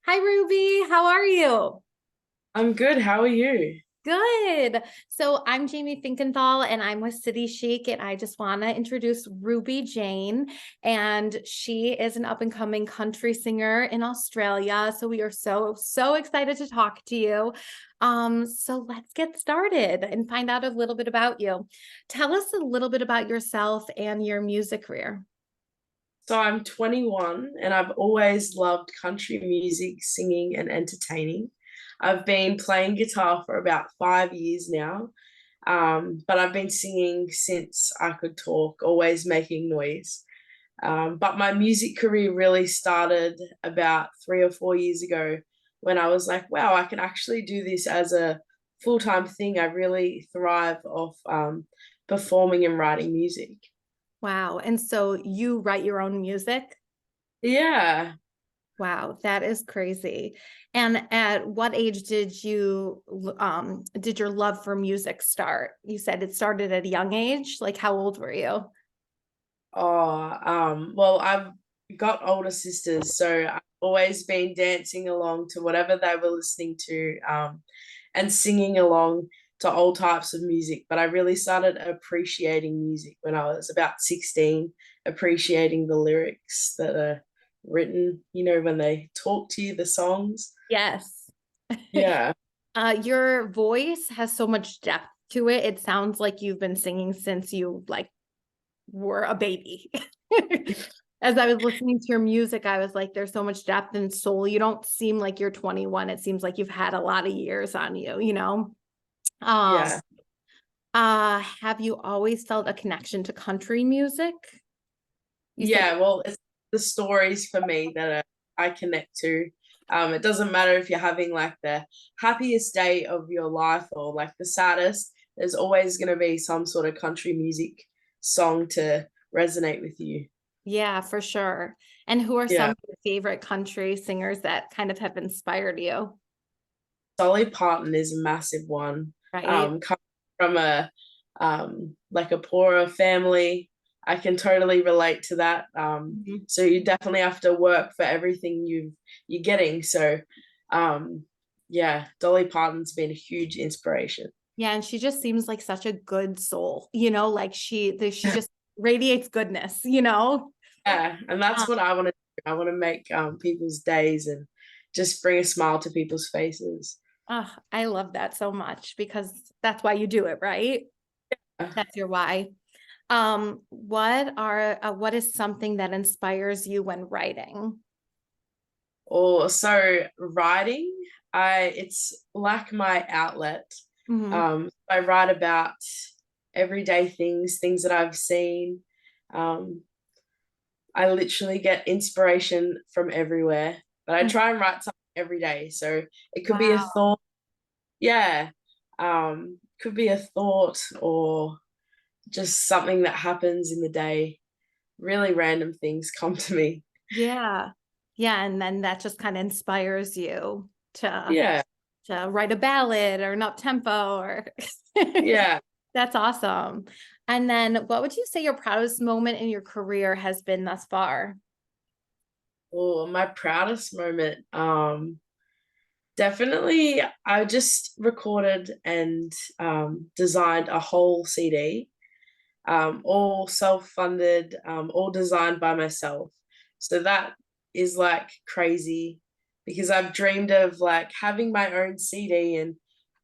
Hi, Ruby. How are you? I'm good. How are you? Good. So I'm Jamie Finkenthal and I'm with City Chic, and I just want to introduce Ruby Jane. And she is an up and coming country singer in Australia. So we are so excited to talk to you. So let's get started and find out a little bit about you. Tell us a little bit about yourself and your music career. So I'm 21 and I've always loved country music, singing, and entertaining. I've been playing guitar for about 5 years now, but I've been singing since I could talk, always making noise. But my music career really started about 3 or 4 years ago when I was like, wow, I can actually do this as a full-time thing. I really thrive off performing and writing music. Wow. And so you write your own music? Yeah. Wow, that is crazy. And at what age did your love for music start? You said it started at a young age. Like how old were you? Well, I've got older sisters, so I've always been dancing along to whatever they were listening to, and singing along to all types of music. But I really started appreciating music when I was about 16, appreciating the lyrics that are written, when they talk to you, the songs. Yes. Yeah. Your voice has so much depth to it. It sounds like you've been singing since you like were a baby. As I was listening to your music, I was like, there's so much depth and soul. You don't seem like you're 21. It seems like you've had a lot of years on you, you know? Um, Yeah. have you always felt a connection to country music? You said, Yeah, well, it's the stories for me that I connect to. It doesn't matter if you're having like the happiest day of your life or like the saddest, there's always going to be some sort of country music song to resonate with you. yeah, for sure. And who are some Yeah. of your favorite country singers that kind of have inspired you? Dolly Parton is a massive one. Right? Coming from a like a poorer family, I can totally relate to that. Mhm. So you definitely have to work for everything you're getting. So yeah, Dolly Parton's been a huge inspiration. Yeah, and she just seems like such a good soul, you know, like she just radiates goodness, you know? Yeah, and that's what I want to do. I want to make people's days and just bring a smile to people's faces. Oh, I love that so much because that's why you do it, right? That's your why. What is something that inspires you when writing? Or so writing, it's like my outlet. Hmm. I write about everyday things, things that I've seen. Um, I literally get inspiration from everywhere, but I try and write something every day. So it could be a Wow. thought, yeah, could be a thought or just something that happens in the day. Really random things come to me. Yeah. Yeah. And then that just kind of inspires you Yeah, to write a ballad or an up tempo or yeah. that's awesome. And then what would you say your proudest moment in your career has been thus far? Oh, my proudest moment. Definitely, I just recorded and designed a whole CD, all self-funded, all designed by myself. So that is like crazy because I've dreamed of like having my own CD, and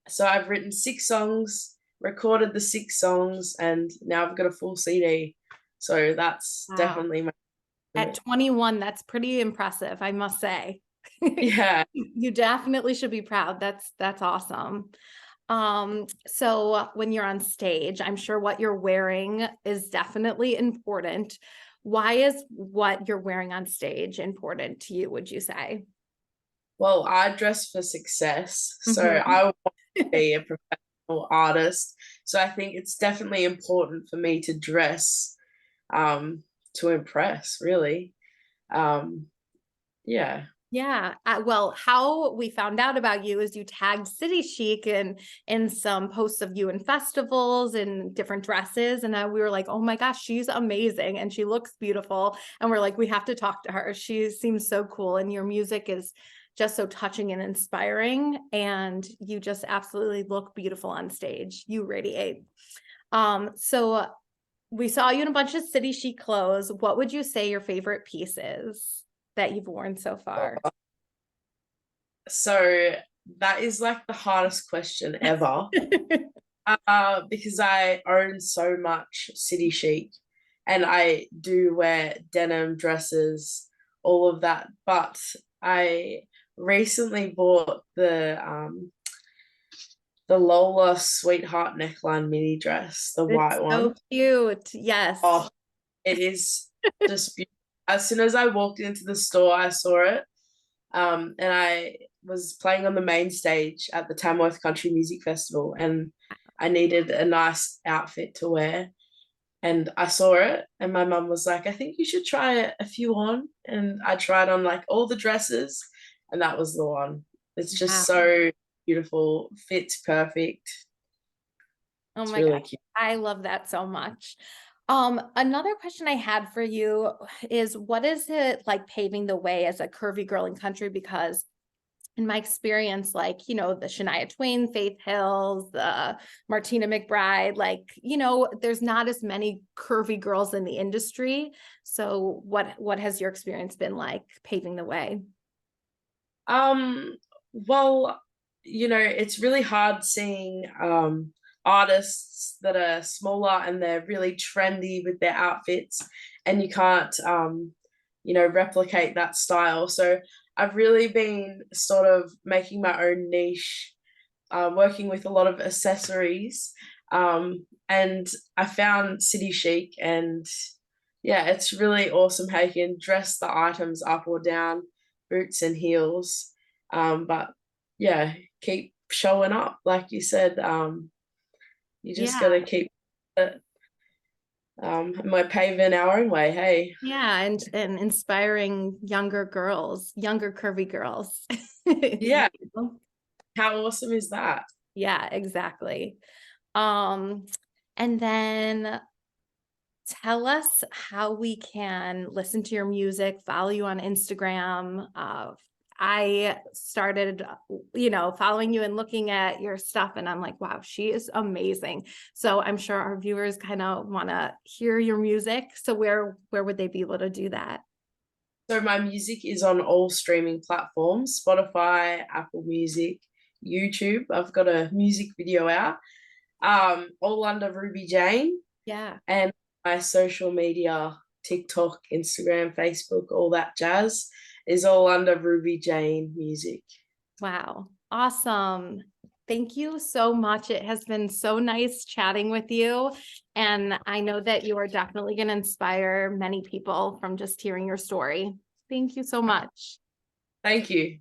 so I've written 6 songs, recorded the 6 songs, and now I've got a full CD. So that's Wow. definitely my At moment. 21, that's pretty impressive, I must say. Yeah. You definitely should be proud. That's awesome. So when you're on stage, I'm sure what you're wearing is definitely important. Why is what you're wearing on stage important to you, would you say? Well, I dress for success, so Mhm. I want to be a professional artist. So I think it's definitely important for me to dress to impress, really. Um, yeah. Yeah. Well, how we found out about you is you tagged City Chic and in some posts of you in festivals and different dresses. And we were like, oh my gosh, she's amazing. And she looks beautiful. And we're like, we have to talk to her. She seems so cool. And your music is just so touching and inspiring. And you just absolutely look beautiful on stage. You radiate. So we saw you in a bunch of City Chic clothes. What would you say your favorite piece is that you've worn so far? So that is like the hardest question ever. Because I own so much City Chic and I do wear denim dresses, all of that. But I recently bought the Lola Sweetheart neckline mini dress, the It's white so one. cute. Yes. Oh, it is just beautiful. As soon as I walked into the store, I saw it. And I was playing on the main stage at the Tamworth Country Music Festival, and I needed a nice outfit to wear. And I saw it, and my mum was like, I think you should try a few on. And I tried on like all the dresses, and that was the one. It's just Wow. so beautiful, fits perfect. Oh It's my God. really cute. I love that so much. Another question I had for you is what is it like paving the way as a curvy girl in country? Because in my experience, like, you know, the Shania Twain, Faith Hills, the Martina McBride, like, you know, there's not as many curvy girls in the industry. So what has your experience been like paving the way? Um, well, it's really hard seeing artists that are smaller and they're really trendy with their outfits, and you can't replicate that style. So I've really been sort of making my own niche, working with a lot of accessories. And I found City Chic, and yeah, it's really awesome how you can dress the items up or down, boots and heels. But yeah, keep showing up, like you said. You just Yeah. gotta keep it. And we're paving our own way. Hey, Yeah, and inspiring younger curvy girls. yeah, You know? how awesome is that? Yeah, exactly. Um, and then tell us how we can listen to your music, follow you on Instagram. I started, following you and looking at your stuff, and I'm like, wow, she is amazing. So I'm sure our viewers kind of want to hear your music. So where would they be able to do that? So my music is on all streaming platforms: Spotify, Apple Music, YouTube. I've got a music video out, all under Ruby Jane. Yeah. And my social media, TikTok, Instagram, Facebook, all that jazz is all under Ruby Jane Music. Wow. Awesome. Thank you so much. It has been so nice chatting with you. And I know that you are definitely going to inspire many people from just hearing your story. Thank you so much. Thank you.